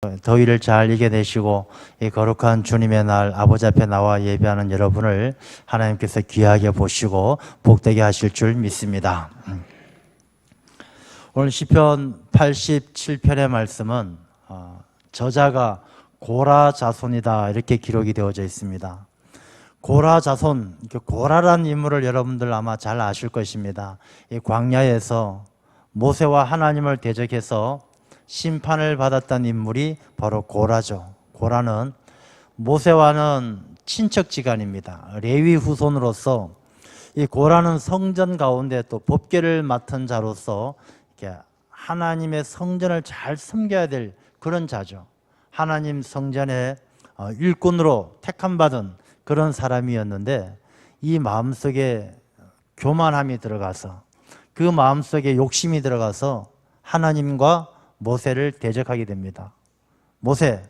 더위를 잘 이겨내시고 이 거룩한 주님의 날 아버지 앞에 나와 예배하는 여러분을 하나님께서 귀하게 보시고 복되게 하실 줄 믿습니다. 오늘 시편 87편의 말씀은 저자가 고라 자손이다 이렇게 기록이 되어져 있습니다. 고라 자손, 고라라는 인물을 여러분들 아마 잘 아실 것입니다. 이 광야에서 모세와 하나님을 대적해서 심판을 받았던 인물이 바로 고라죠. 고라는 모세와는 친척지간입니다. 레위 후손으로서 이 고라는 성전 가운데 또 법궤를 맡은 자로서 이렇게 하나님의 성전을 잘 섬겨야 될 그런 자죠. 하나님 성전의 일꾼으로 택함받은 그런 사람이었는데 이 마음속에 교만함이 들어가서 그 마음속에 욕심이 들어가서 하나님과 모세를 대적하게 됩니다. 모세,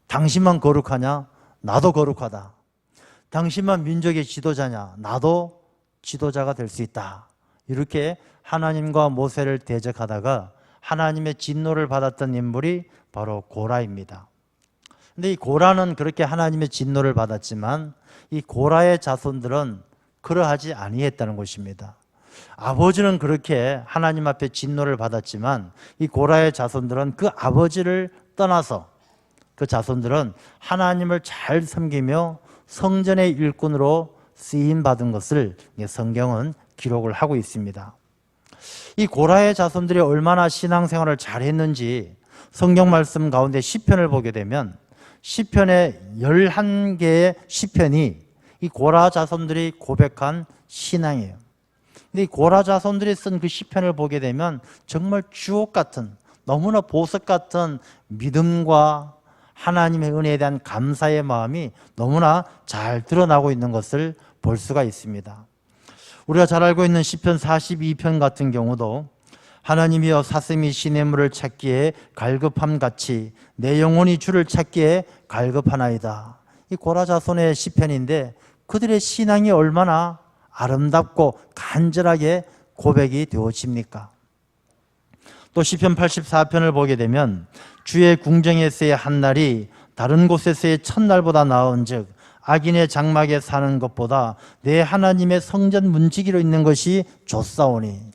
당신만 거룩하냐? 나도 거룩하다. 당신만 민족의 지도자냐? 나도 지도자가 될 수 있다. 이렇게 하나님과 모세를 대적하다가 하나님의 진노를 받았던 인물이 바로 고라입니다. 근데 이 고라는 그렇게 하나님의 진노를 받았지만 이 고라의 자손들은 그러하지 아니했다는 것입니다. 아버지는 그렇게 하나님 앞에 진노를 받았지만 이 고라의 자손들은 그 아버지를 떠나서 그 자손들은 하나님을 잘 섬기며 성전의 일꾼으로 쓰임받은 것을 성경은 기록을 하고 있습니다. 이 고라의 자손들이 얼마나 신앙생활을 잘했는지 성경 말씀 가운데 시편을 보게 되면 시편의 11개의 시편이 이 고라 자손들이 고백한 신앙이에요. 근데 이 고라 자손들이 쓴 그 시편을 보게 되면 정말 주옥 같은, 너무나 보석 같은 믿음과 하나님의 은혜에 대한 감사의 마음이 너무나 잘 드러나고 있는 것을 볼 수가 있습니다. 우리가 잘 알고 있는 시편 42편 같은 경우도 하나님이여 사슴이 시냇물을 찾기에 갈급함같이 내 영혼이 주를 찾기에 갈급하나이다. 이 고라 자손의 시편인데 그들의 신앙이 얼마나 아름답고 간절하게 고백이 되어집니까? 또 시편 84편을 보게 되면 주의 궁정에서의 한날이 다른 곳에서의 첫날보다 나은즉 악인의 장막에 사는 것보다 내 하나님의 성전 문지기로 있는 것이 좋사오니.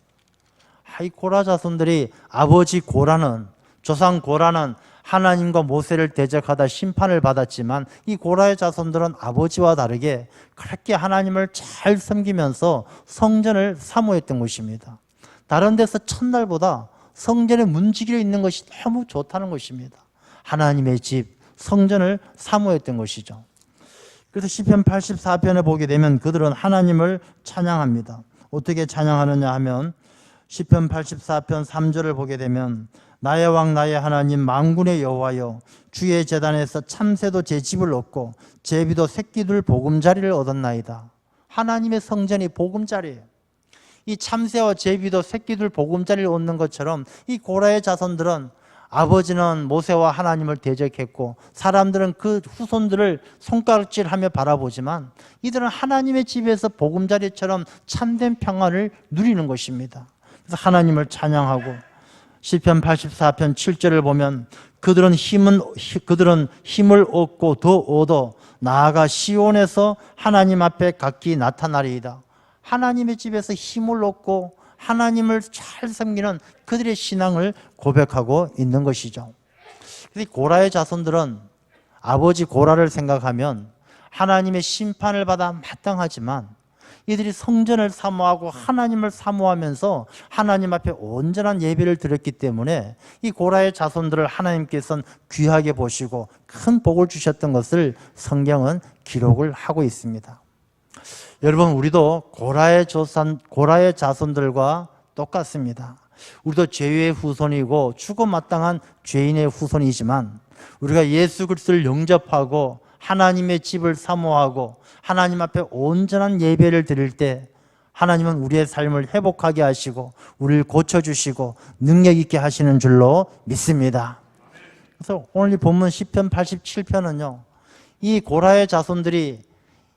이 고라 자손들이 아버지 고라는, 조상 고라는 하나님과 모세를 대적하다 심판을 받았지만 이 고라의 자손들은 아버지와 다르게 그렇게 하나님을 잘 섬기면서 성전을 사모했던 것입니다. 다른 데서 첫날보다 성전의 문지기로 있는 것이 너무 좋다는 것입니다. 하나님의 집, 성전을 사모했던 것이죠. 그래서 시편 84편에 보게 되면 그들은 하나님을 찬양합니다. 어떻게 찬양하느냐 하면 시편 84편 3절을 보게 되면 나의 왕 나의 하나님 만군의 여호와여 주의 제단에서 참새도 제 집을 얻고 제비도 새끼들 보금자리를 얻었나이다. 하나님의 성전이 보금자리예요. 이 참새와 제비도 새끼들 보금자리를 얻는 것처럼 이 고라의 자손들은 아버지는 모세와 하나님을 대적했고 사람들은 그 후손들을 손가락질하며 바라보지만 이들은 하나님의 집에서 보금자리처럼 참된 평안을 누리는 것입니다. 그래서 하나님을 찬양하고 시편 84편 7절을 보면 그들은 힘을 얻고 더 얻어 나아가 시온에서 하나님 앞에 각기 나타나리이다. 하나님의 집에서 힘을 얻고 하나님을 잘 섬기는 그들의 신앙을 고백하고 있는 것이죠. 그래서 고라의 자손들은 아버지 고라를 생각하면 하나님의 심판을 받아 마땅하지만 이들이 성전을 사모하고 하나님을 사모하면서 하나님 앞에 온전한 예배를 드렸기 때문에 이 고라의 자손들을 하나님께서는 귀하게 보시고 큰 복을 주셨던 것을 성경은 기록을 하고 있습니다. 여러분, 우리도 고라의 자손들과 똑같습니다. 우리도 죄의 후손이고 죽어 마땅한 죄인의 후손이지만 우리가 예수 그리스도를 영접하고 하나님의 집을 사모하고 하나님 앞에 온전한 예배를 드릴 때 하나님은 우리의 삶을 회복하게 하시고 우리를 고쳐주시고 능력 있게 하시는 줄로 믿습니다. 그래서 오늘 이 본문 시편 87편은요 이 고라의 자손들이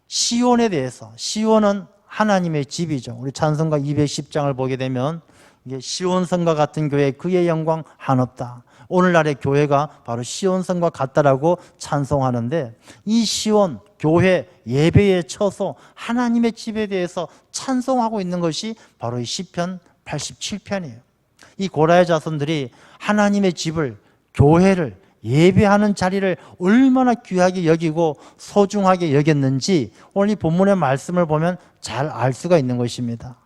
시온에 대해서, 시온은 하나님의 집이죠. 우리 찬송가 210장을 보게 되면 이게 시온성과 같은 교회 그의 영광 한없다. 오늘날의 교회가 바로 시온성과 같다라고 찬송하는데, 이 시온, 교회, 예배의 처소, 하나님의 집에 대해서 찬송하고 있는 것이 바로 이 시편 87편이에요. 이 고라의 자손들이 하나님의 집을, 교회를, 예배하는 자리를 얼마나 귀하게 여기고 소중하게 여겼는지 오늘 이 본문의 말씀을 보면 잘 알 수가 있는 것입니다.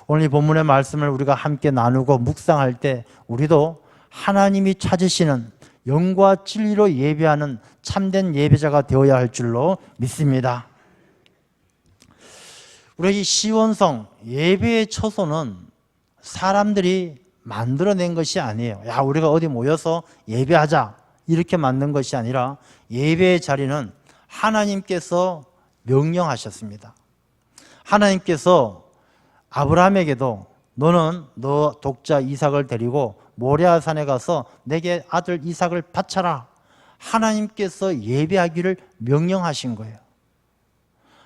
오늘 이 본문의 말씀을 우리가 함께 나누고 묵상할 때 우리도 하나님이 찾으시는 영과 진리로 예배하는 참된 예배자가 되어야 할 줄로 믿습니다. 우리 이 시온성, 예배의 처소는 사람들이 만들어낸 것이 아니에요. 야, 우리가 어디 모여서 예배하자 이렇게 만든 것이 아니라, 예배의 자리는 하나님께서 명령하셨습니다. 하나님께서 아브라함에게도 너는 너 독자 이삭을 데리고 모리아산에 가서 내게 아들 이삭을 바쳐라, 하나님께서 예배하기를 명령하신 거예요.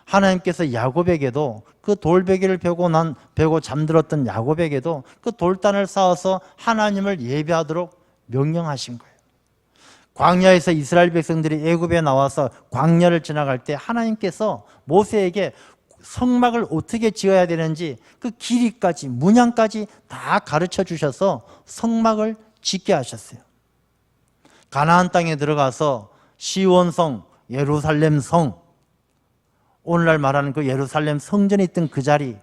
하나님께서 야곱에게도 그 돌베개를 베고 잠들었던 야곱에게도 그 돌단을 쌓아서 하나님을 예배하도록 명령하신 거예요. 광야에서 이스라엘 백성들이 애굽에 나와서 광야를 지나갈 때 하나님께서 모세에게 성막을 어떻게 지어야 되는지 그 길이까지 문양까지 다 가르쳐 주셔서 성막을 짓게 하셨어요. 가나안 땅에 들어가서 시온성, 예루살렘 성, 오늘날 말하는 그 예루살렘 성전이 있던 그 자리,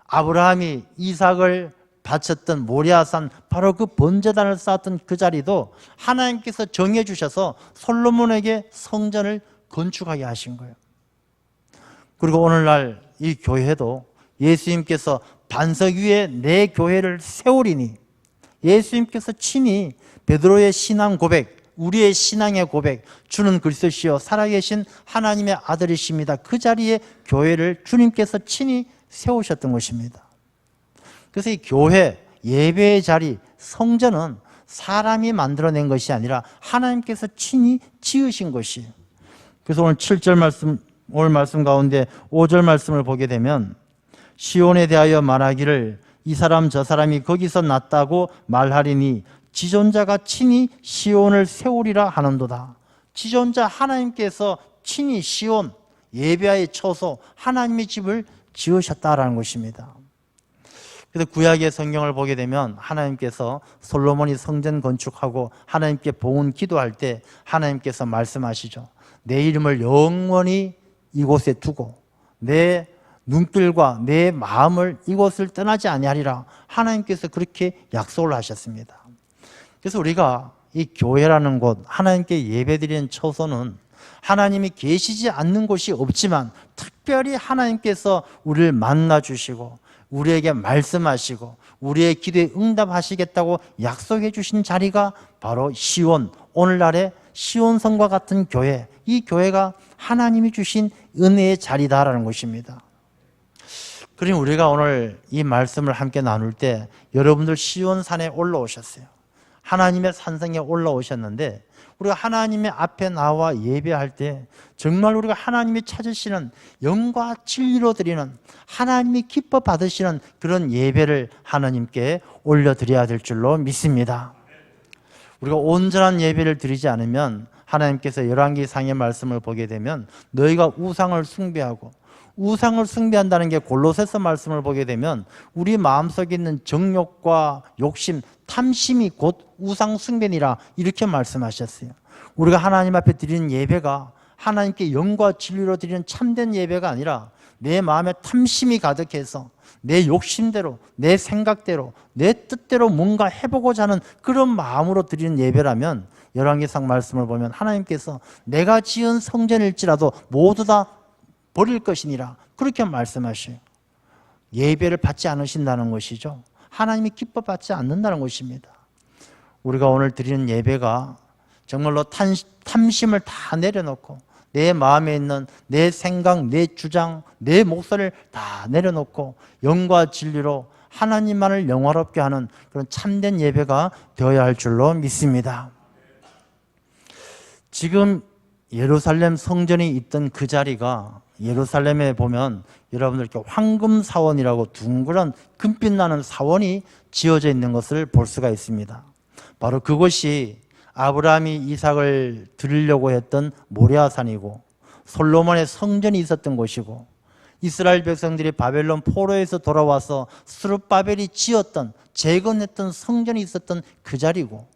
아브라함이 이삭을 바쳤던 모리아산, 바로 그 번제단을 쌓았던 그 자리도 하나님께서 정해 주셔서 솔로몬에게 성전을 건축하게 하신 거예요. 그리고 오늘날 이 교회도 예수님께서 반석 위에 내 교회를 세우리니, 예수님께서 친히 베드로의 신앙 고백, 우리의 신앙의 고백, 주는 그리스도시요 살아계신 하나님의 아들이십니다, 그 자리에 교회를 주님께서 친히 세우셨던 것입니다. 그래서 이 교회, 예배의 자리, 성전은 사람이 만들어낸 것이 아니라 하나님께서 친히 지으신 것이에요. 그래서 오늘 7절 말씀, 오늘 말씀 가운데 5절 말씀을 보게 되면, 시온에 대하여 말하기를 이 사람 저 사람이 거기서 났다고 말하리니 지존자가 친히 시온을 세우리라 하는도다. 지존자 하나님께서 친히 시온, 예배의 처소, 하나님의 집을 지으셨다라는 것입니다. 그래서 구약의 성경을 보게 되면 하나님께서 솔로몬이 성전 건축하고 하나님께 봉헌 기도할 때 하나님께서 말씀하시죠. 내 이름을 영원히 이곳에 두고 내 눈길과 내 마음을 이곳을 떠나지 아니하리라, 하나님께서 그렇게 약속을 하셨습니다. 그래서 우리가 이 교회라는 곳, 하나님께 예배드리는 처소는 하나님이 계시지 않는 곳이 없지만 특별히 하나님께서 우리를 만나 주시고 우리에게 말씀하시고 우리의 기도에 응답하시겠다고 약속해 주신 자리가 바로 시온, 오늘날의 시온성과 같은 교회, 이 교회가 하나님이 주신 은혜의 자리다라는 것입니다. 그러니 우리가 오늘 이 말씀을 함께 나눌 때 여러분들 시온산에 올라오셨어요. 하나님의 산성에 올라오셨는데, 우리가 하나님의 앞에 나와 예배할 때 정말 우리가 하나님이 찾으시는 영과 진리로 드리는, 하나님이 기뻐 받으시는 그런 예배를 하나님께 올려드려야 될 줄로 믿습니다. 우리가 온전한 예배를 드리지 않으면 하나님께서 열왕기상의 말씀을 보게 되면 너희가 우상을 숭배하고, 우상을 숭배한다는 게 골로새서 말씀을 보게 되면 우리 마음속에 있는 정욕과 욕심, 탐심이 곧 우상 숭배니라, 이렇게 말씀하셨어요. 우리가 하나님 앞에 드리는 예배가 하나님께 영과 진리로 드리는 참된 예배가 아니라 내 마음에 탐심이 가득해서 내 욕심대로, 내 생각대로, 내 뜻대로 뭔가 해보고자 하는 그런 마음으로 드리는 예배라면, 열왕기상 말씀을 보면 하나님께서 내가 지은 성전일지라도 모두 다 버릴 것이니라, 그렇게 말씀하셔요. 예배를 받지 않으신다는 것이죠. 하나님이 기뻐 받지 않는다는 것입니다. 우리가 오늘 드리는 예배가 정말로 탐심을 다 내려놓고 내 마음에 있는 내 생각, 내 주장, 내 목소리를 다 내려놓고 영과 진리로 하나님만을 영화롭게 하는 그런 참된 예배가 되어야 할 줄로 믿습니다. 지금 예루살렘 성전이 있던 그 자리가, 예루살렘에 보면 여러분들 이렇게 황금 사원이라고 둥그런 금빛 나는 사원이 지어져 있는 것을 볼 수가 있습니다. 바로 그것이 아브라함이 이삭을 드리려고 했던 모리아산이고, 솔로몬의 성전이 있었던 곳이고, 이스라엘 백성들이 바벨론 포로에서 돌아와서 스룹바벨이 지었던, 재건했던 성전이 있었던 그 자리고,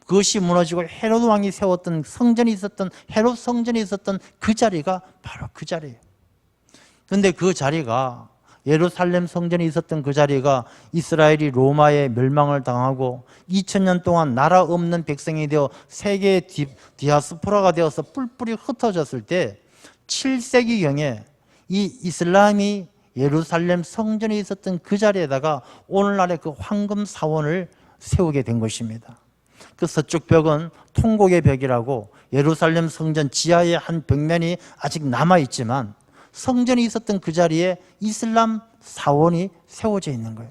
그것이 무너지고 헤롯 왕이 세웠던 성전이 있었던, 헤롯 성전이 있었던 그 자리가 바로 그 자리예요. 그런데 그 자리가, 예루살렘 성전이 있었던 그 자리가 이스라엘이 로마에 멸망을 당하고 2000년 동안 나라 없는 백성이 되어 세계의 디아스포라가 되어서 뿔뿔이 흩어졌을 때 7세기경에 이 이슬람이 예루살렘 성전에 있었던 그 자리에다가 오늘날의 그 황금 사원을 세우게 된 것입니다. 그 서쪽 벽은 통곡의 벽이라고 예루살렘 성전 지하의 한 벽면이 아직 남아있지만 성전이 있었던 그 자리에 이슬람 사원이 세워져 있는 거예요.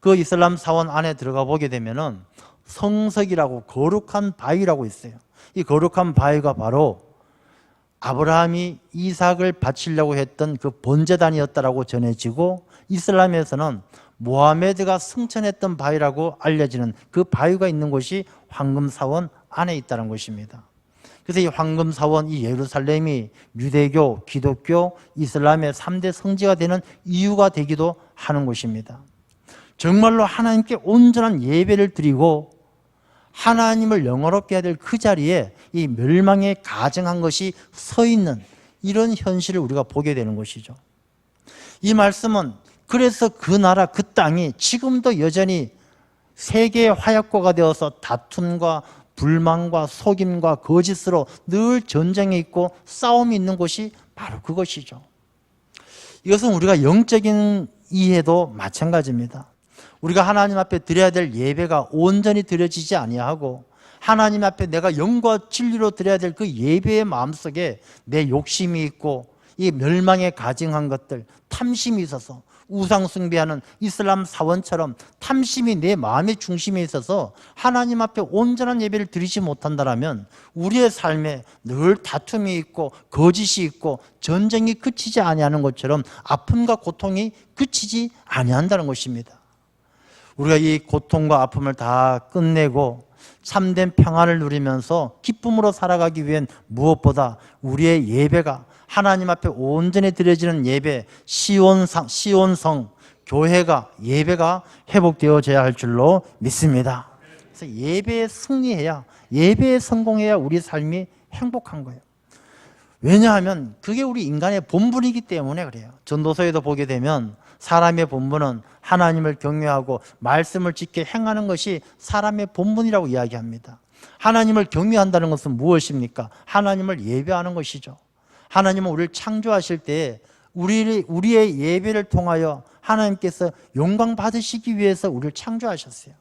그 이슬람 사원 안에 들어가 보게 되면은 성석이라고 거룩한 바위라고 있어요. 이 거룩한 바위가 바로 아브라함이 이삭을 바치려고 했던 그 번제단이었다라고 전해지고, 이슬람에서는 모하메드가 승천했던 바위라고 알려지는 그 바위가 있는 곳이 황금사원 안에 있다는 것입니다. 그래서 이 황금사원, 이 예루살렘이 유대교, 기독교, 이슬람의 3대 성지가 되는 이유가 되기도 하는 곳입니다. 정말로 하나님께 온전한 예배를 드리고 하나님을 영화롭게 해야 될 그 자리에 이 멸망에 가증한 것이 서 있는 이런 현실을 우리가 보게 되는 것이죠. 이 말씀은 그래서 그 나라, 그 땅이 지금도 여전히 세계의 화약고가 되어서 다툼과 불만과 속임과 거짓으로 늘 전쟁이 있고 싸움이 있는 곳이 바로 그것이죠. 이것은 우리가 영적인 이해도 마찬가지입니다. 우리가 하나님 앞에 드려야 될 예배가 온전히 드려지지 아니하고 하나님 앞에 내가 영과 진리로 드려야 될 그 예배의 마음속에 내 욕심이 있고 이 멸망에 가증한 것들, 탐심이 있어서 우상 숭배하는 이슬람 사원처럼 탐심이 내 마음의 중심에 있어서 하나님 앞에 온전한 예배를 드리지 못한다면 우리의 삶에 늘 다툼이 있고 거짓이 있고 전쟁이 그치지 아니하는 것처럼 아픔과 고통이 그치지 아니한다는 것입니다. 우리가 이 고통과 아픔을 다 끝내고 참된 평안을 누리면서 기쁨으로 살아가기 위한 무엇보다 우리의 예배가 하나님 앞에 온전히 드려지는 예배, 시온성, 교회가, 예배가 회복되어져야 할 줄로 믿습니다. 그래서 예배에 승리해야, 예배에 성공해야 우리 삶이 행복한 거예요. 왜냐하면 그게 우리 인간의 본분이기 때문에 그래요. 전도서에도 보게 되면 사람의 본분은 하나님을 경외하고 말씀을 지켜 행하는 것이 사람의 본분이라고 이야기합니다. 하나님을 경외한다는 것은 무엇입니까? 하나님을 예배하는 것이죠. 하나님은 우리를 창조하실 때 우리의 예배를 통하여 하나님께서 영광 받으시기 위해서 우리를 창조하셨어요.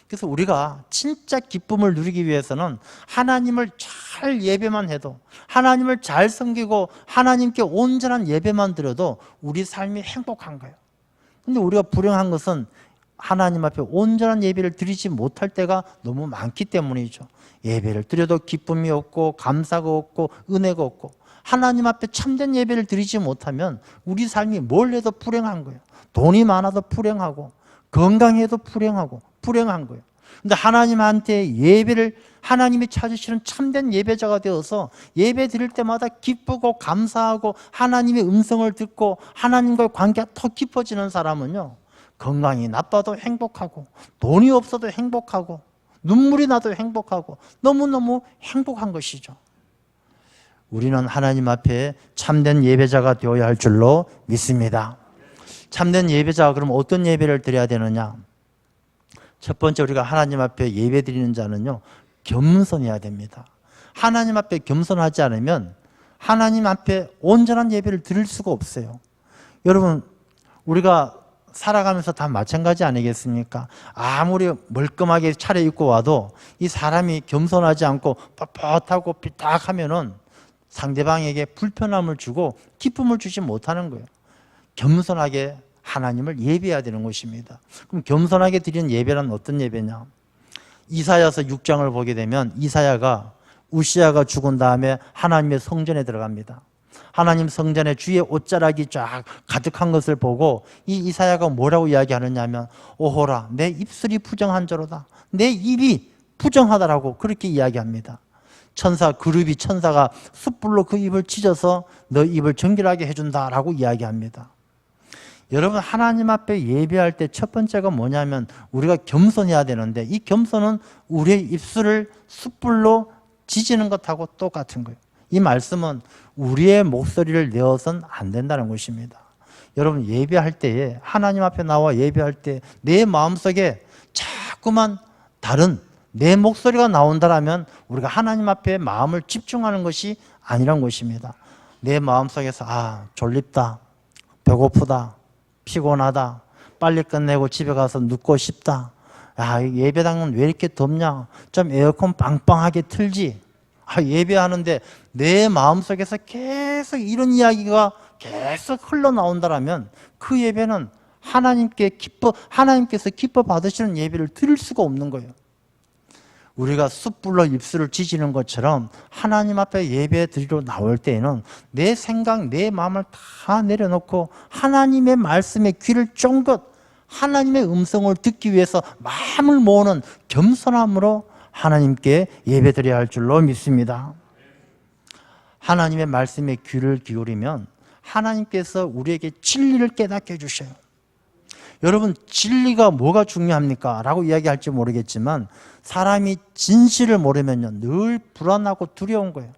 그래서 우리가 진짜 기쁨을 누리기 위해서는 하나님을 잘 예배만 해도, 하나님을 잘 섬기고 하나님께 온전한 예배만 드려도 우리 삶이 행복한 거예요. 근데 우리가 불행한 것은 하나님 앞에 온전한 예배를 드리지 못할 때가 너무 많기 때문이죠. 예배를 드려도 기쁨이 없고 감사가 없고 은혜가 없고, 하나님 앞에 참된 예배를 드리지 못하면 우리 삶이 뭘 해도 불행한 거예요. 돈이 많아도 불행하고 건강해도 불행하고 불행한 거예요. 근데 하나님한테 예배를, 하나님이 찾으시는 참된 예배자가 되어서 예배 드릴 때마다 기쁘고 감사하고 하나님의 음성을 듣고 하나님과의 관계가 더 깊어지는 사람은요, 건강이 나빠도 행복하고 돈이 없어도 행복하고 눈물이 나도 행복하고 너무너무 행복한 것이죠. 우리는 하나님 앞에 참된 예배자가 되어야 할 줄로 믿습니다. 참된 예배자가 그럼 어떤 예배를 드려야 되느냐? 첫 번째, 우리가 하나님 앞에 예배 드리는 자는요, 겸손해야 됩니다. 하나님 앞에 겸손하지 않으면 하나님 앞에 온전한 예배를 드릴 수가 없어요. 여러분, 우리가 살아가면서 다 마찬가지 아니겠습니까? 아무리 멀끔하게 차려입고 와도 이 사람이 겸손하지 않고 뻣뻣하고 삐딱하면은 상대방에게 불편함을 주고 기쁨을 주지 못하는 거예요. 겸손하게 하나님을 예배해야 되는 것입니다. 그럼 겸손하게 드리는 예배란 어떤 예배냐? 이사야서 6장을 보게 되면 이사야가 우시아가 죽은 다음에 하나님의 성전에 들어갑니다. 하나님 성전에 주의 옷자락이 쫙 가득한 것을 보고 이 이사야가 뭐라고 이야기하느냐 하면, 오호라 내 입술이 부정한 자로다. 내 입이 부정하다라고 그렇게 이야기합니다. 그룹이 천사가 숯불로 그 입을 찢어서 너 입을 정결하게 해준다라고 이야기합니다. 여러분, 하나님 앞에 예배할 때 첫 번째가 뭐냐면 우리가 겸손해야 되는데, 이 겸손은 우리의 입술을 숯불로 지지는 것하고 똑같은 거예요. 이 말씀은 우리의 목소리를 내어서는 안 된다는 것입니다. 여러분, 예배할 때에, 하나님 앞에 나와 예배할 때 내 마음속에 자꾸만 다른 내 목소리가 나온다라면 우리가 하나님 앞에 마음을 집중하는 것이 아니란 것입니다. 내 마음속에서 졸립다, 배고프다, 피곤하다, 빨리 끝내고 집에 가서 눕고 싶다, 예배당은 왜 이렇게 덥냐, 좀 에어컨 빵빵하게 틀지, 예배하는데 내 마음속에서 계속 이런 이야기가 계속 흘러나온다라면 그 예배는 하나님께서 기뻐 받으시는 예배를 드릴 수가 없는 거예요. 우리가 숯불로 입술을 지지는 것처럼 하나님 앞에 예배 드리러 나올 때에는 내 생각, 내 마음을 다 내려놓고 하나님의 말씀에 귀를 쫑긋, 하나님의 음성을 듣기 위해서 마음을 모으는 겸손함으로 하나님께 예배 드려야 할 줄로 믿습니다. 하나님의 말씀에 귀를 기울이면 하나님께서 우리에게 진리를 깨닫게 해주셔요. 여러분, 진리가 뭐가 중요합니까? 라고 이야기할지 모르겠지만 사람이 진실을 모르면요 늘 불안하고 두려운 거예요.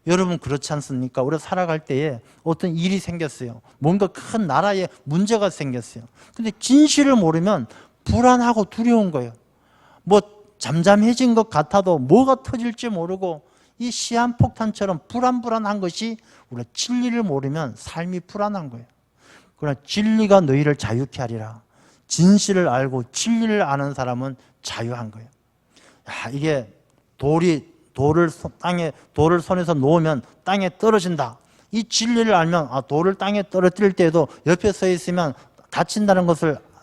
여러분, 그렇지 않습니까? 우리가 살아갈 때에 어떤 일이 생겼어요. 뭔가 큰 나라에 문제가 생겼어요. 근데 진실을 모르면 불안하고 두려운 거예요. 뭐 잠잠해진 것 같아도 뭐가 터질지 모르고 이 시한폭탄처럼 불안한 것이, 우리가 진리를 모르면 삶이 불안한 거예요. 그러나 진리가 너희를 자유케 하리라. 진실을 알고 진리를 아는 사람은 자유한 거예요. 이게 돌을 손에서 놓으면 땅에 떨어진다. 이 진리를 알면 돌을 땅에 떨어뜨릴 때에도 옆에 서 있으면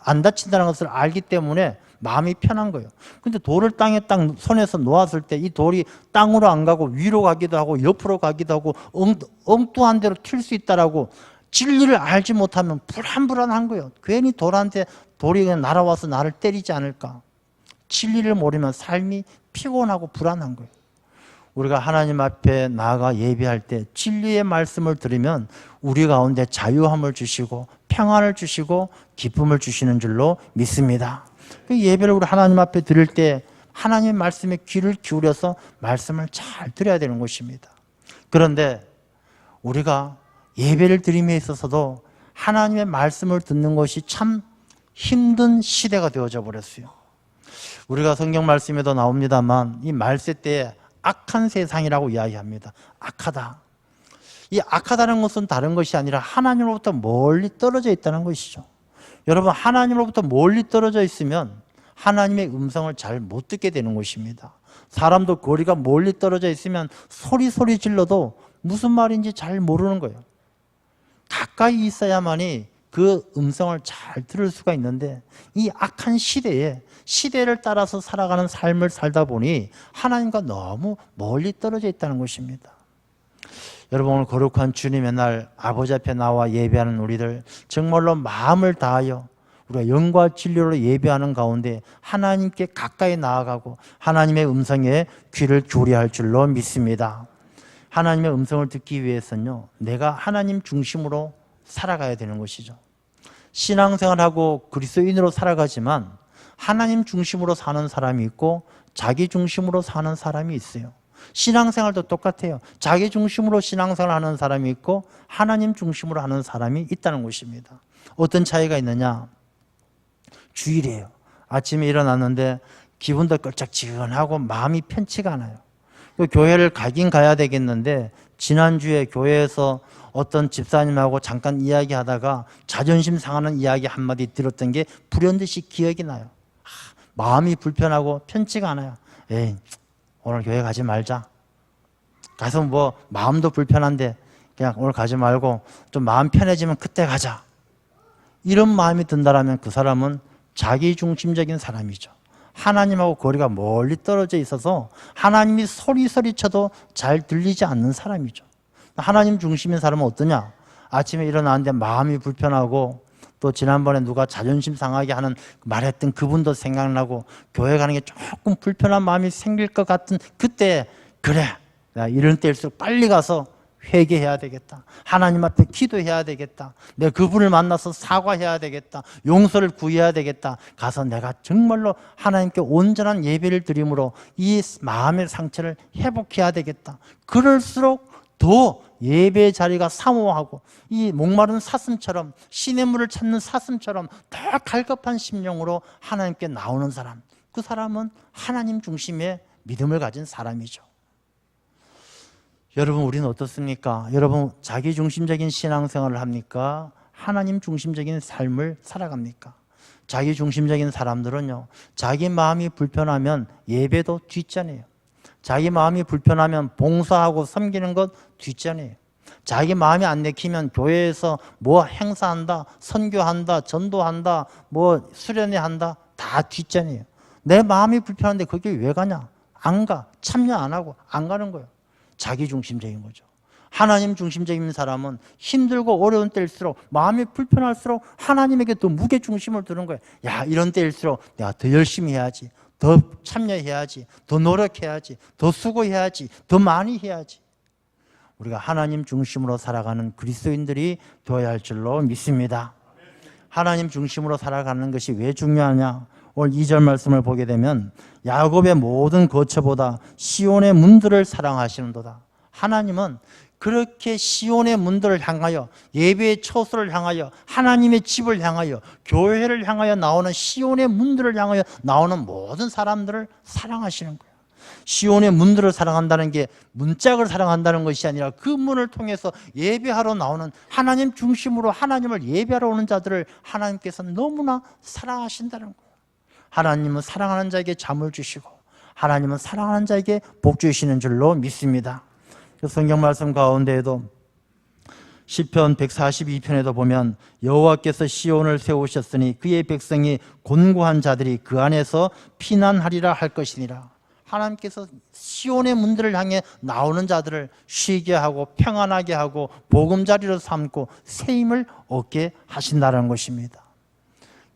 안 다친다는 것을 알기 때문에 마음이 편한 거예요. 근데 돌을 손에서 놓았을 때 이 돌이 땅으로 안 가고 위로 가기도 하고 옆으로 가기도 하고 엉뚱한 데로 튈 수 있다라고 진리를 알지 못하면 불안한 거예요. 괜히 돌이 그냥 날아와서 나를 때리지 않을까. 진리를 모르면 삶이 피곤하고 불안한 거예요. 우리가 하나님 앞에 나아가 예배할 때 진리의 말씀을 들으면 우리 가운데 자유함을 주시고 평안을 주시고 기쁨을 주시는 줄로 믿습니다. 그 예배를 우리 하나님 앞에 드릴 때 하나님의 말씀에 귀를 기울여서 말씀을 잘 들어야 되는 것입니다. 그런데 우리가 예배를 드림에 있어서도 하나님의 말씀을 듣는 것이 참 힘든 시대가 되어져 버렸어요. 우리가 성경 말씀에도 나옵니다만 이 말세 때에 악한 세상이라고 이야기합니다. 악하다. 이 악하다는 것은 다른 것이 아니라 하나님으로부터 멀리 떨어져 있다는 것이죠. 여러분, 하나님으로부터 멀리 떨어져 있으면 하나님의 음성을 잘 못 듣게 되는 것입니다. 사람도 거리가 멀리 떨어져 있으면 소리 시질러도 무슨 말인지 잘 모르는 거예요. 가까이 있어야만이 그 음성을 잘 들을 수가 있는데 이 악한 시대를 따라서 살아가는 삶을 살다 보니 하나님과 너무 멀리 떨어져 있다는 것입니다. 여러분, 오늘 거룩한 주님의 날 아버지 앞에 나와 예배하는 우리들 정말로 마음을 다하여 우리가 영과 진리로 예배하는 가운데 하나님께 가까이 나아가고 하나님의 음성에 귀를 기울여야 할 줄로 믿습니다. 하나님의 음성을 듣기 위해서는요 내가 하나님 중심으로 살아가야 되는 것이죠. 신앙생활하고 그리스도인으로 살아가지만 하나님 중심으로 사는 사람이 있고 자기 중심으로 사는 사람이 있어요. 신앙생활도 똑같아요. 자기 중심으로 신앙생활 하는 사람이 있고 하나님 중심으로 하는 사람이 있다는 것입니다. 어떤 차이가 있느냐? 주일이에요. 아침에 일어났는데 기분도 끌짝지근하고 마음이 편치가 않아요. 교회를 가긴 가야 되겠는데 지난주에 교회에서 어떤 집사님하고 잠깐 이야기하다가 자존심 상하는 이야기 한마디 들었던 게 불현듯이 기억이 나요. 마음이 불편하고 편치가 않아요. 오늘 교회 가지 말자. 가서 뭐 마음도 불편한데 그냥 오늘 가지 말고 좀 마음 편해지면 그때 가자. 이런 마음이 든다라면 그 사람은 자기중심적인 사람이죠. 하나님하고 거리가 멀리 떨어져 있어서 하나님이 소리쳐도 잘 들리지 않는 사람이죠. 하나님 중심인 사람은 어떠냐? 아침에 일어나는데 마음이 불편하고 또 지난번에 누가 자존심 상하게 하는 말했던 그분도 생각나고 교회 가는 게 조금 불편한 마음이 생길 것 같은 그때 그래 나 이런 때일수록 빨리 가서 회개해야 되겠다. 하나님 앞에 기도해야 되겠다. 내가 그분을 만나서 사과해야 되겠다. 용서를 구해야 되겠다. 가서 내가 정말로 하나님께 온전한 예배를 드림으로 이 마음의 상처를 회복해야 되겠다. 그럴수록 더 예배의 자리가 사모하고 이 목마른 사슴처럼 시냇물을 찾는 사슴처럼 더 갈급한 심령으로 하나님께 나오는 사람, 그 사람은 하나님 중심의 믿음을 가진 사람이죠. 여러분, 우리는 어떻습니까? 여러분, 자기중심적인 신앙생활을 합니까? 하나님 중심적인 삶을 살아갑니까? 자기중심적인 사람들은요, 자기 마음이 불편하면 예배도 뒷전이에요. 자기 마음이 불편하면 봉사하고 섬기는 것 뒷전이에요. 자기 마음이 안 내키면 교회에서 뭐 행사한다, 선교한다, 전도한다, 뭐 수련회 한다, 다 뒷전이에요. 내 마음이 불편한데 그게 왜 가냐? 안 가. 참여 안 하고 안 가는 거예요. 자기중심적인 거죠. 하나님 중심적인 사람은 힘들고 어려운 때일수록 마음이 불편할수록 하나님에게 더 무게중심을 두는 거예요. 야, 이런 때일수록 내가 더 열심히 해야지, 더 참여해야지, 더 노력해야지, 더 수고해야지, 더 많이 해야지. 우리가 하나님 중심으로 살아가는 그리스도인들이 되어야 할 줄로 믿습니다. 하나님 중심으로 살아가는 것이 왜 중요하냐? 오늘 2절 말씀을 보게 되면 야곱의 모든 거처보다 시온의 문들을 사랑하시는도다. 하나님은 그렇게 시온의 문들을 향하여, 예배의 처소를 향하여, 하나님의 집을 향하여, 교회를 향하여 나오는 시온의 문들을 향하여 나오는 모든 사람들을 사랑하시는 거예요. 시온의 문들을 사랑한다는 게 문짝을 사랑한다는 것이 아니라 그 문을 통해서 예배하러 나오는, 하나님 중심으로 하나님을 예배하러 오는 자들을 하나님께서 너무나 사랑하신다는 거예요. 하나님은 사랑하는 자에게 잠을 주시고 하나님은 사랑하는 자에게 복 주시는 줄로 믿습니다. 성경 말씀 가운데에도 시편 142편에도 보면 여호와께서 시온을 세우셨으니 그의 백성이 곤고한 자들이 그 안에서 피난하리라 할 것이니라. 하나님께서 시온의 문들을 향해 나오는 자들을 쉬게 하고 평안하게 하고 보금자리로 삼고 새 힘을 얻게 하신다는 것입니다.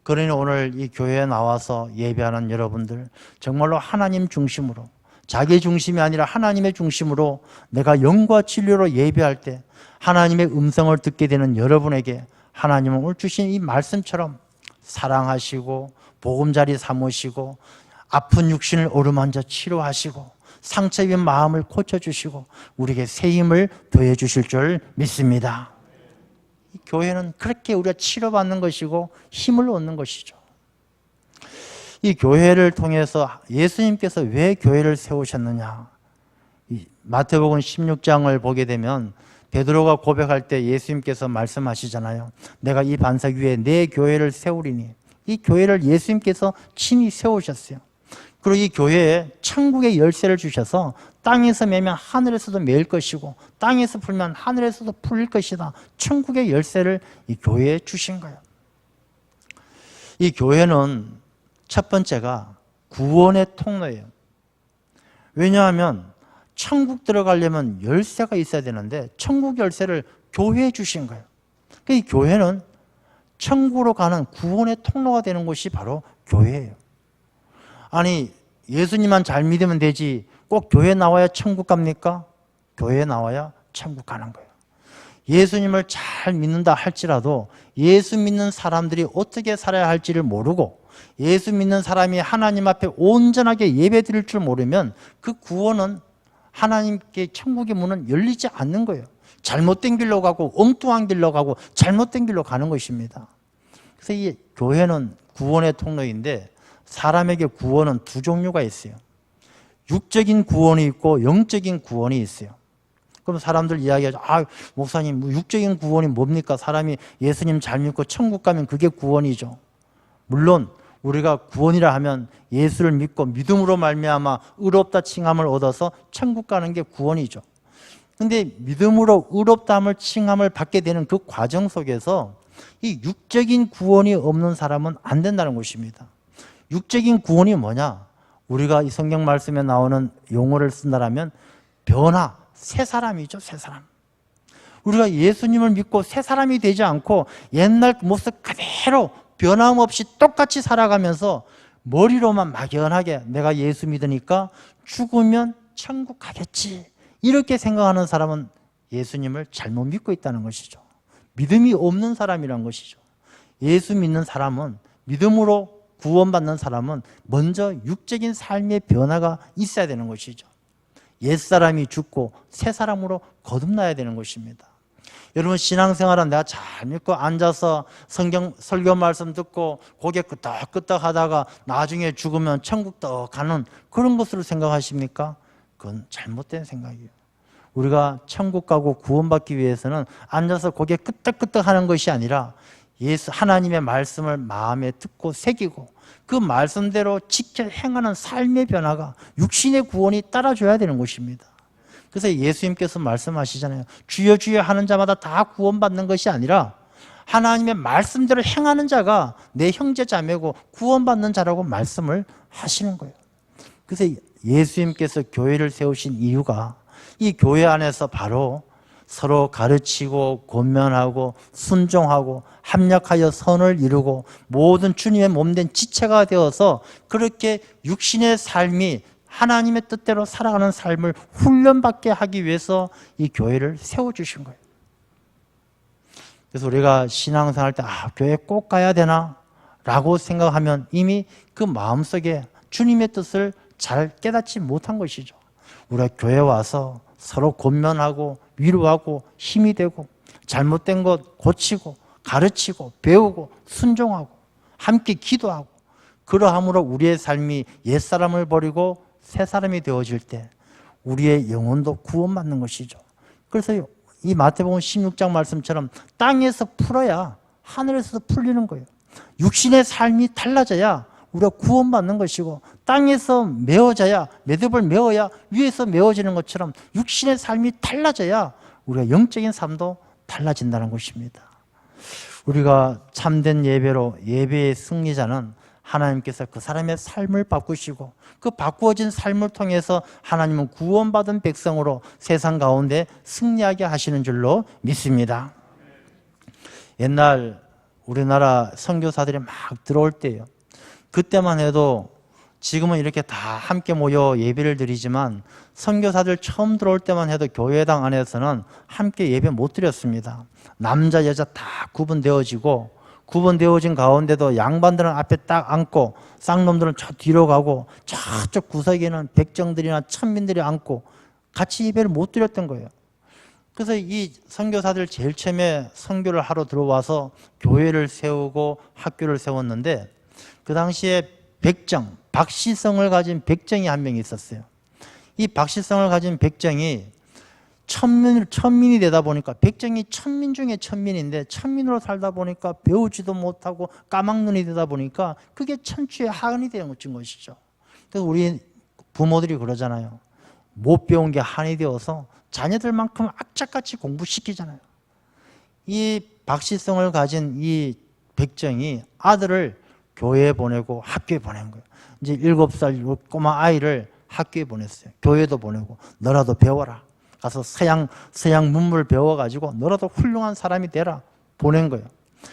그러니 오늘 이 교회에 나와서 예배하는 여러분들, 정말로 하나님 중심으로, 자기 중심이 아니라 하나님의 중심으로 내가 영과 진리로 예배할 때 하나님의 음성을 듣게 되는 여러분에게 하나님은 오늘 주신 이 말씀처럼 사랑하시고 보금자리 삼으시고 아픈 육신을 어루만져 치료하시고 상처 입은 마음을 고쳐주시고 우리에게 새 힘을 더해 주실 줄 믿습니다. 이 교회는 그렇게 우리가 치료받는 것이고 힘을 얻는 것이죠. 이 교회를 통해서 예수님께서 왜 교회를 세우셨느냐? 마태복음 16장을 보게 되면 베드로가 고백할 때 예수님께서 말씀하시잖아요. 내가 이 반석 위에 내 교회를 세우리니. 이 교회를 예수님께서 친히 세우셨어요. 그리고 이 교회에 천국의 열쇠를 주셔서 땅에서 매면 하늘에서도 매일 것이고 땅에서 풀면 하늘에서도 풀릴 것이다. 천국의 열쇠를 이 교회에 주신 거예요. 이 교회는 첫 번째가 구원의 통로예요. 왜냐하면 천국 들어가려면 열쇠가 있어야 되는데 천국 열쇠를 교회에 주신 거예요. 이 교회는 천국으로 가는 구원의 통로가 되는 곳이 바로 교회예요. 아니, 예수님만 잘 믿으면 되지 꼭 교회 나와야 천국 갑니까? 교회에 나와야 천국 가는 거예요. 예수님을 잘 믿는다 할지라도 예수 믿는 사람들이 어떻게 살아야 할지를 모르고 예수 믿는 사람이 하나님 앞에 온전하게 예배드릴 줄 모르면 그 구원은 하나님께 천국의 문은 열리지 않는 거예요. 잘못된 길로 가고 엉뚱한 길로 가고 잘못된 길로 가는 것입니다. 그래서 이 교회는 구원의 통로인데 사람에게 구원은 두 종류가 있어요. 육적인 구원이 있고 영적인 구원이 있어요. 그럼 사람들 이야기하죠. 아, 목사님, 육적인 구원이 뭡니까? 사람이 예수님 잘 믿고 천국 가면 그게 구원이죠. 물론 우리가 구원이라 하면 예수를 믿고 믿음으로 말미암아 의롭다 칭함을 얻어서 천국 가는 게 구원이죠. 근데 믿음으로 의롭다함을 칭함을 받게 되는 그 과정 속에서 이 육적인 구원이 없는 사람은 안 된다는 것입니다. 육적인 구원이 뭐냐? 우리가 이 성경 말씀에 나오는 용어를 쓴다라면 변화, 새 사람이죠, 새 사람. 우리가 예수님을 믿고 새 사람이 되지 않고 옛날 모습 그대로 변함없이 똑같이 살아가면서 머리로만 막연하게 내가 예수 믿으니까 죽으면 천국 가겠지 이렇게 생각하는 사람은 예수님을 잘못 믿고 있다는 것이죠. 믿음이 없는 사람이란 것이죠. 예수 믿는 사람은, 믿음으로 구원받는 사람은 먼저 육적인 삶의 변화가 있어야 되는 것이죠. 옛사람이 죽고 새 사람으로 거듭나야 되는 것입니다. 여러분, 신앙생활은 내가 잘 믿고 앉아서 성경 설교 말씀 듣고 고개 끄덕끄덕 하다가 나중에 죽으면 천국 떡 가는 그런 것으로 생각하십니까? 그건 잘못된 생각이에요. 우리가 천국 가고 구원받기 위해서는 앉아서 고개 끄덕끄덕 하는 것이 아니라 예수 하나님의 말씀을 마음에 듣고 새기고 그 말씀대로 지켜 행하는 삶의 변화가 육신의 구원이 따라줘야 되는 것입니다. 그래서 예수님께서 말씀하시잖아요. 주여 주여 하는 자마다 다 구원받는 것이 아니라 하나님의 말씀대로 행하는 자가 내 형제 자매고 구원받는 자라고 말씀을 하시는 거예요. 그래서 예수님께서 교회를 세우신 이유가 이 교회 안에서 바로 서로 가르치고 권면하고 순종하고 합력하여 선을 이루고 모든 주님의 몸된 지체가 되어서 그렇게 육신의 삶이 하나님의 뜻대로 살아가는 삶을 훈련받게 하기 위해서 이 교회를 세워주신 거예요. 그래서 우리가 신앙생활 할 때 교회 꼭 가야 되나? 라고 생각하면 이미 그 마음속에 주님의 뜻을 잘 깨닫지 못한 것이죠. 우리가 교회 와서 서로 권면하고 위로하고 힘이 되고 잘못된 것 고치고 가르치고 배우고 순종하고 함께 기도하고 그러함으로 우리의 삶이 옛사람을 버리고 새 사람이 되어질 때 우리의 영혼도 구원받는 것이죠. 그래서 이 마태복음 16장 말씀처럼 땅에서 풀어야 하늘에서 풀리는 거예요. 육신의 삶이 달라져야 우리가 구원받는 것이고 땅에서 메워져야 매듭을 메워야 위에서 메워지는 것처럼 육신의 삶이 달라져야 우리가 영적인 삶도 달라진다는 것입니다. 우리가 참된 예배로 예배의 승리자는 하나님께서 그 사람의 삶을 바꾸시고 그 바꾸어진 삶을 통해서 하나님은 구원받은 백성으로 세상 가운데 승리하게 하시는 줄로 믿습니다. 옛날 우리나라 선교사들이 막 들어올 때요. 그때만 해도 지금은 이렇게 다 함께 모여 예배를 드리지만 선교사들 처음 들어올 때만 해도 교회당 안에서는 함께 예배 못 드렸습니다. 남자 여자 다 구분되어지고 구분되어진 가운데도 양반들은 앞에 딱 앉고 쌍놈들은 저 뒤로 가고 저쪽 구석에는 백정들이나 천민들이 앉고 같이 예배를 못 드렸던 거예요. 그래서 이 선교사들 제일 처음에 선교를 하러 들어와서 교회를 세우고 학교를 세웠는데 그 당시에 백정, 박시성을 가진 백정이 한 명 있었어요. 이 박시성을 가진 백정이 천민이 되다 보니까 백정이 천민 중에 천민인데 천민으로 살다 보니까 배우지도 못하고 까막눈이 되다 보니까 그게 천추의 한이 되는 것이죠. 그래서 우리 부모들이 그러잖아요. 못 배운 게 한이 되어서 자녀들만큼 악착같이 공부시키잖아요. 이 박시성을 가진 이 백정이 아들을 교회에 보내고 학교에 보낸 거예요. 이제 7살 꼬마 아이를 학교에 보냈어요. 교회도 보내고 너라도 배워라. 가서 서양 문물 배워가지고 너라도 훌륭한 사람이 되라. 보낸 거예요.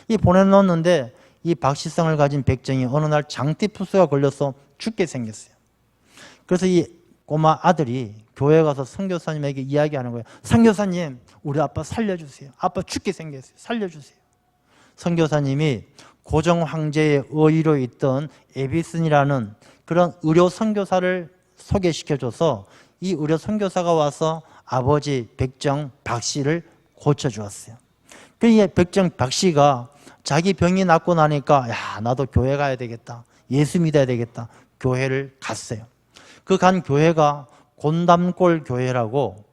이 보내놓는데 이 박시성을 가진 백정이 어느 날 장티푸스가 걸려서 죽게 생겼어요. 그래서 이 꼬마 아들이 교회에 가서 선교사님에게 이야기하는 거예요. 선교사님, 우리 아빠 살려주세요. 아빠 죽게 생겼어요. 살려주세요. 선교사님이 고정 황제의 의의로 있던 에비슨이라는 그런 의료 선교사를 소개시켜줘서 이 의료 선교사가 와서 아버지 백정 박씨를 고쳐주었어요. 그러니까 백정 박씨가 자기 병이 낫고 나니까 야, 나도 교회 가야 되겠다. 예수 믿어야 되겠다. 교회를 갔어요. 그 간 교회가 곤담골 교회라고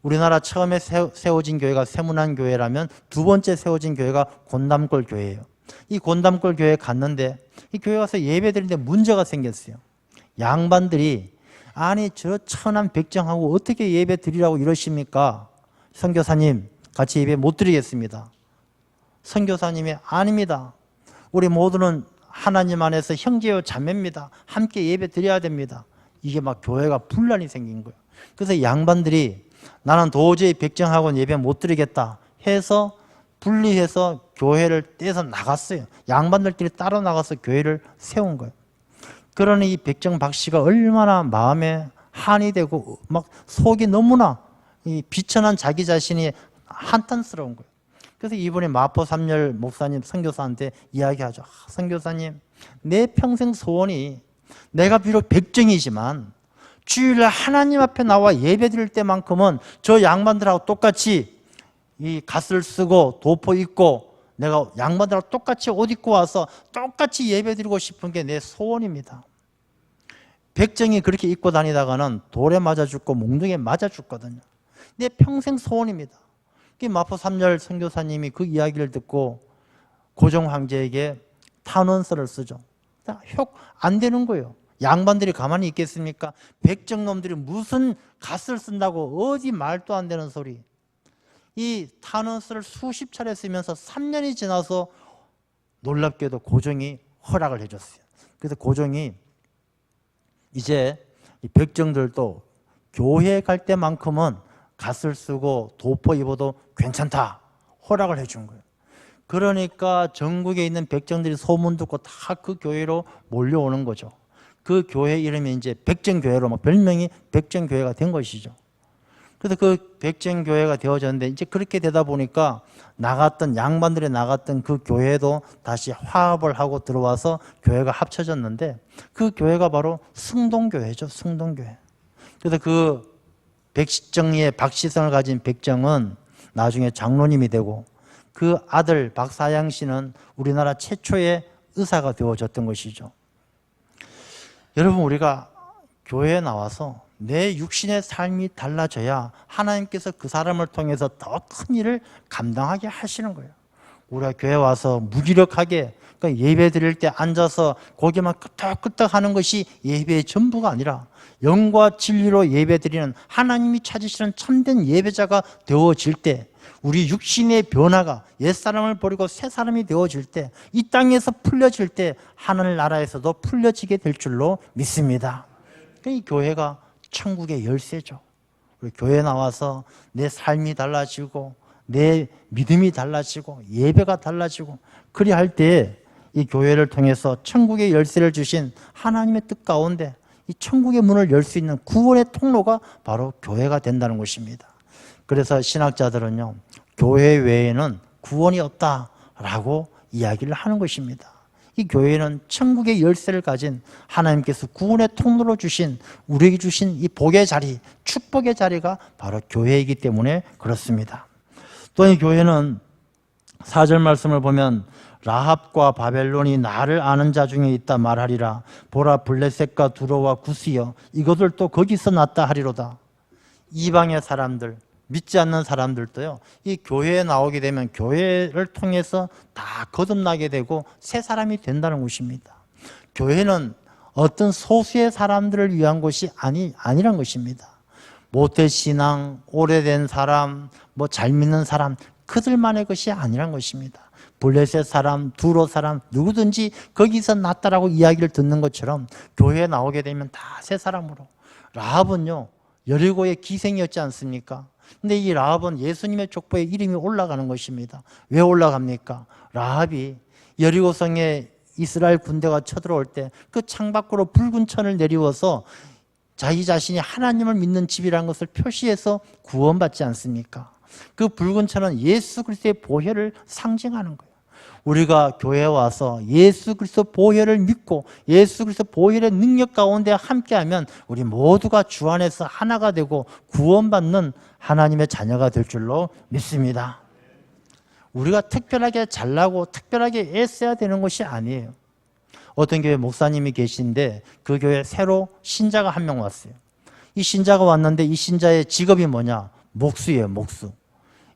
우리나라 처음에 세워진 교회가 세문안교회라면 두 번째 세워진 교회가 곤담골 교회예요. 이 곤담골 교회에 갔는데 이 교회 가서 예배 드리는데 문제가 생겼어요. 양반들이 아니 저 천한 백정하고 어떻게 예배 드리라고 이러십니까? 선교사님 같이 예배 못 드리겠습니다. 선교사님이 아닙니다. 우리 모두는 하나님 안에서 형제요 자매입니다. 함께 예배 드려야 됩니다. 이게 막 교회가 분란이 생긴 거예요. 그래서 양반들이 나는 도저히 백정하고는 예배 못 드리겠다 해서 분리해서 교회를 떼서 나갔어요. 양반들끼리 따로 나가서 교회를 세운 거예요. 그러니 이 백정 박 씨가 얼마나 마음에 한이 되고 막 속이 너무나 이 비천한 자기 자신이 한탄스러운 거예요. 그래서 이번에 마포 삼열 목사님 선교사한테 이야기하죠. 선교사님, 내 평생 소원이 내가 비록 백정이지만 주일날 하나님 앞에 나와 예배 드릴 때만큼은 저 양반들하고 똑같이 이 갓을 쓰고 도포 입고 내가 양반들하고 똑같이 옷 입고 와서 똑같이 예배 드리고 싶은 게 내 소원입니다. 백정이 그렇게 입고 다니다가는 돌에 맞아 죽고 몽둥이에 맞아 죽거든요. 내 평생 소원입니다. 마포 삼열 선교사님이 그 이야기를 듣고 고종 황제에게 탄원서를 쓰죠. 안 되는 거예요. 양반들이 가만히 있겠습니까? 백정놈들이 무슨 갓을 쓴다고 어디 말도 안 되는 소리. 이 탄원서를 수십 차례 쓰면서 3년이 지나서 놀랍게도 고종이 허락을 해줬어요. 그래서 고종이 이제 이 백정들도 교회에 갈 때만큼은 갓을 쓰고 도포 입어도 괜찮다 허락을 해준 거예요. 그러니까 전국에 있는 백정들이 소문 듣고 다 그 교회로 몰려오는 거죠. 그 교회 이름이 이제 백정교회로 막 별명이 백정교회가 된 것이죠. 그래서 그 백정교회가 되어졌는데 이제 그렇게 되다 보니까 나갔던 양반들이 나갔던 그 교회도 다시 화합을 하고 들어와서 교회가 합쳐졌는데 그 교회가 바로 승동교회죠. 승동교회. 그래서 그 백정리의 박시성을 가진 백정은 나중에 장로님이 되고 그 아들 박사양 씨는 우리나라 최초의 의사가 되어졌던 것이죠. 여러분, 우리가 교회에 나와서 내 육신의 삶이 달라져야 하나님께서 그 사람을 통해서 더 큰 일을 감당하게 하시는 거예요. 우리가 교회 와서 무기력하게 그러니까 예배 드릴 때 앉아서 고개만 끄덕끄덕 하는 것이 예배의 전부가 아니라 영과 진리로 예배 드리는 하나님이 찾으시는 참된 예배자가 되어질 때 우리 육신의 변화가 옛사람을 버리고 새사람이 되어질 때 이 땅에서 풀려질 때 하늘나라에서도 풀려지게 될 줄로 믿습니다. 이 교회가 천국의 열쇠죠. 우리 교회 나와서 내 삶이 달라지고 내 믿음이 달라지고 예배가 달라지고 그리할 때 이 교회를 통해서 천국의 열쇠를 주신 하나님의 뜻 가운데 이 천국의 문을 열 수 있는 구원의 통로가 바로 교회가 된다는 것입니다. 그래서 신학자들은요, 교회 외에는 구원이 없다라고 이야기를 하는 것입니다. 이 교회는 천국의 열쇠를 가진 하나님께서 구원의 통로로 주신 우리에게 주신 이 복의 자리, 축복의 자리가 바로 교회이기 때문에 그렇습니다. 또 이 교회는 4절 말씀을 보면 라합과 바벨론이 나를 아는 자 중에 있다 말하리라. 보라, 블레셋과 두로와 구스여 이것들도 거기서 났다 하리로다. 이방의 사람들, 믿지 않는 사람들도요, 이 교회에 나오게 되면 교회를 통해서 다 거듭나게 되고 새 사람이 된다는 것입니다. 교회는 어떤 소수의 사람들을 위한 것이 아니란 것입니다. 모태신앙, 오래된 사람, 잘 믿는 사람, 그들만의 것이 아니란 것입니다. 블레셋 사람, 두로 사람, 누구든지 거기서 났다라고 이야기를 듣는 것처럼 교회에 나오게 되면 다 새 사람으로. 라합은요, 여리고의 기생이었지 않습니까? 근데 이 라합은 예수님의 족보에 이름이 올라가는 것입니다. 왜 올라갑니까? 라합이 여리고성에 이스라엘 군대가 쳐들어올 때 그 창밖으로 붉은 천을 내리워서 자기 자신이 하나님을 믿는 집이라는 것을 표시해서 구원받지 않습니까? 그 붉은 천은 예수 그리스도의 보혈을 상징하는 거예요. 우리가 교회에 와서 예수 그리스도 보혈을 믿고 예수 그리스도 보혈의 능력 가운데 함께하면 우리 모두가 주 안에서 하나가 되고 구원받는 하나님의 자녀가 될 줄로 믿습니다. 우리가 특별하게 잘나고 특별하게 애써야 되는 것이 아니에요. 어떤 교회 목사님이 계신데 그 교회에 새로 신자가 한 명 왔어요. 이 신자가 왔는데 이 신자의 직업이 뭐냐? 목수예요, 목수.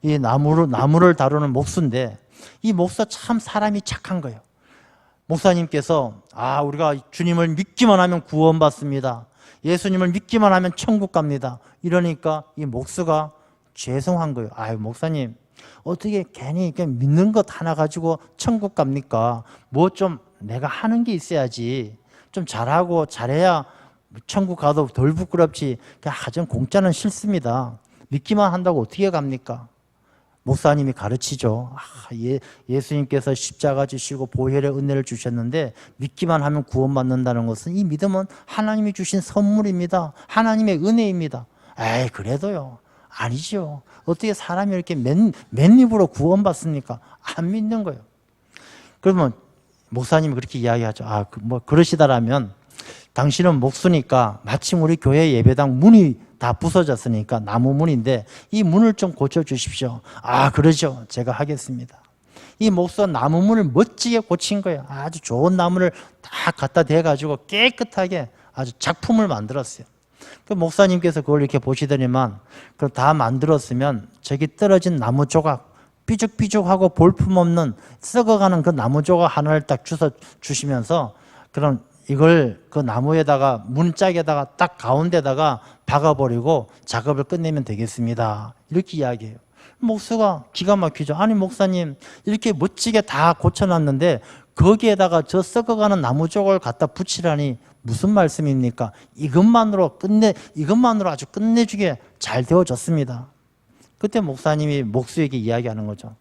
이 나무를 다루는 목수인데 이 목사 참 사람이 착한 거예요. 목사님께서 우리가 주님을 믿기만 하면 구원받습니다. 예수님을 믿기만 하면 천국 갑니다. 이러니까 이 목수가 죄송한 거예요. 목사님, 어떻게 괜히 믿는 것 하나 가지고 천국 갑니까? 뭐 좀 내가 하는 게 있어야지. 좀 잘하고 잘해야 천국 가도 덜 부끄럽지. 좀 공짜는 싫습니다. 믿기만 한다고 어떻게 갑니까? 목사님이 가르치죠. 예수님께서 십자가 지시고 보혈의 은혜를 주셨는데 믿기만 하면 구원받는다는 것은, 이 믿음은 하나님이 주신 선물입니다. 하나님의 은혜입니다. 에이, 그래도요. 아니죠. 어떻게 사람이 이렇게 맨입으로 구원받습니까? 안 믿는 거예요. 그러면 목사님이 그렇게 이야기하죠. 그러시다라면 당신은 목수니까 마침 우리 교회 예배당 문이 다 부서졌으니까 나무 문인데 이 문을 좀 고쳐주십시오. 그러죠. 제가 하겠습니다. 이 목수가 나무 문을 멋지게 고친 거예요. 아주 좋은 나무를 다 갖다 대가지고 깨끗하게 아주 작품을 만들었어요. 그 목사님께서 그걸 이렇게 보시더니만, 그걸 다 만들었으면 저기 떨어진 나무 조각, 삐죽삐죽하고 볼품없는 썩어가는 그 나무 조각 하나를 딱 주시면서, 그럼 이걸 그 나무에다가, 문짝에다가 딱 가운데다가 박아버리고 작업을 끝내면 되겠습니다. 이렇게 이야기해요. 목수가 기가 막히죠. 아니 목사님, 이렇게 멋지게 다 고쳐놨는데 거기에다가 저 썩어가는 나무 조각을 갖다 붙이라니 무슨 말씀입니까? 이것만으로 아주 끝내주게 잘 되어졌습니다. 그때 목사님이 목수에게 이야기하는 거죠.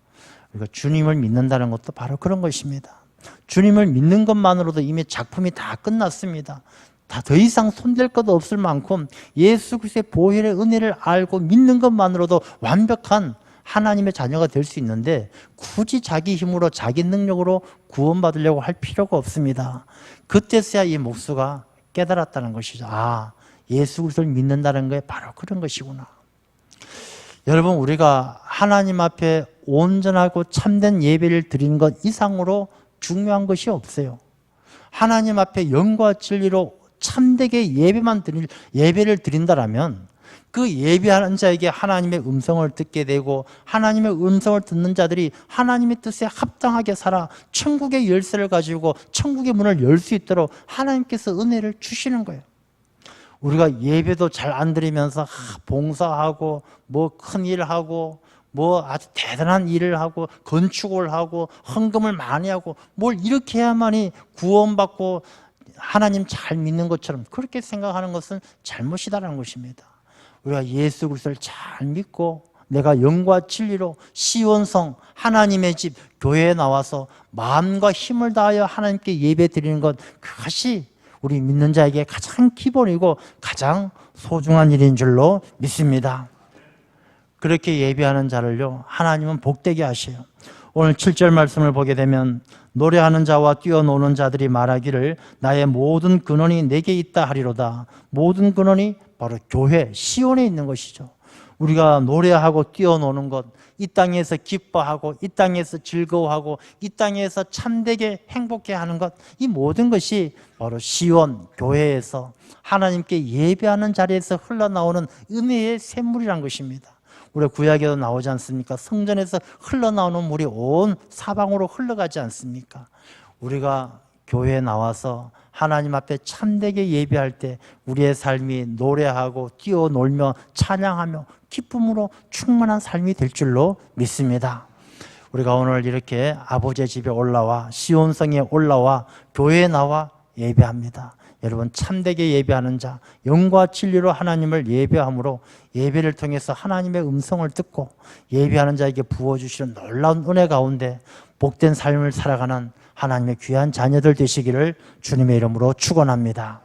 우리가 주님을 믿는다는 것도 바로 그런 것입니다. 주님을 믿는 것만으로도 이미 작품이 다 끝났습니다. 다 더 이상 손댈 것도 없을 만큼 예수 그리스도의 보혈의 은혜를 알고 믿는 것만으로도 완벽한 하나님의 자녀가 될 수 있는데, 굳이 자기 힘으로 자기 능력으로 구원받으려고 할 필요가 없습니다. 그때서야 이 목수가 깨달았다는 것이죠. 예수 그리스도를 믿는다는 게 바로 그런 것이구나. 여러분, 우리가 하나님 앞에 온전하고 참된 예배를 드리는 것 이상으로 중요한 것이 없어요. 하나님 앞에 영과 진리로 참되게 예배를 드린다라면 그 예배하는 자에게 하나님의 음성을 듣게 되고, 하나님의 음성을 듣는 자들이 하나님의 뜻에 합당하게 살아 천국의 열쇠를 가지고 천국의 문을 열 수 있도록 하나님께서 은혜를 주시는 거예요. 우리가 예배도 잘 안 드리면서 봉사하고 큰 일하고 아주 대단한 일을 하고 건축을 하고 헌금을 많이 하고 뭘 이렇게 해야만이 구원받고 하나님 잘 믿는 것처럼 그렇게 생각하는 것은 잘못이다라는 것입니다. 우리가 예수 그리스도를 잘 믿고 내가 영과 진리로 시온성 하나님의 집 교회에 나와서 마음과 힘을 다하여 하나님께 예배 드리는 것, 그것이 우리 믿는 자에게 가장 기본이고 가장 소중한 일인 줄로 믿습니다. 그렇게 예배하는 자를요, 하나님은 복되게 하셔요. 오늘 7절 말씀을 보게 되면, 노래하는 자와 뛰어노는 자들이 말하기를 나의 모든 근원이 내게 있다 하리로다. 모든 근원이 바로 교회, 시온에 있는 것이죠. 우리가 노래하고 뛰어노는 것, 이 땅에서 기뻐하고 이 땅에서 즐거워하고 이 땅에서 참되게 행복해하는 것, 이 모든 것이 바로 시온, 교회에서 하나님께 예배하는 자리에서 흘러나오는 은혜의 샘물이란 것입니다. 우리 구약에도 나오지 않습니까? 성전에서 흘러나오는 물이 온 사방으로 흘러가지 않습니까? 우리가 교회에 나와서 하나님 앞에 참되게 예배할 때 우리의 삶이 노래하고 뛰어놀며 찬양하며 기쁨으로 충만한 삶이 될 줄로 믿습니다. 우리가 오늘 이렇게 아버지의 집에 올라와 시온성에 올라와 교회에 나와 예배합니다. 여러분, 참되게 예배하는 자, 영과 진리로 하나님을 예배함으로 예배를 통해서 하나님의 음성을 듣고 예배하는 자에게 부어주시는 놀라운 은혜 가운데 복된 삶을 살아가는 하나님의 귀한 자녀들 되시기를 주님의 이름으로 축원합니다.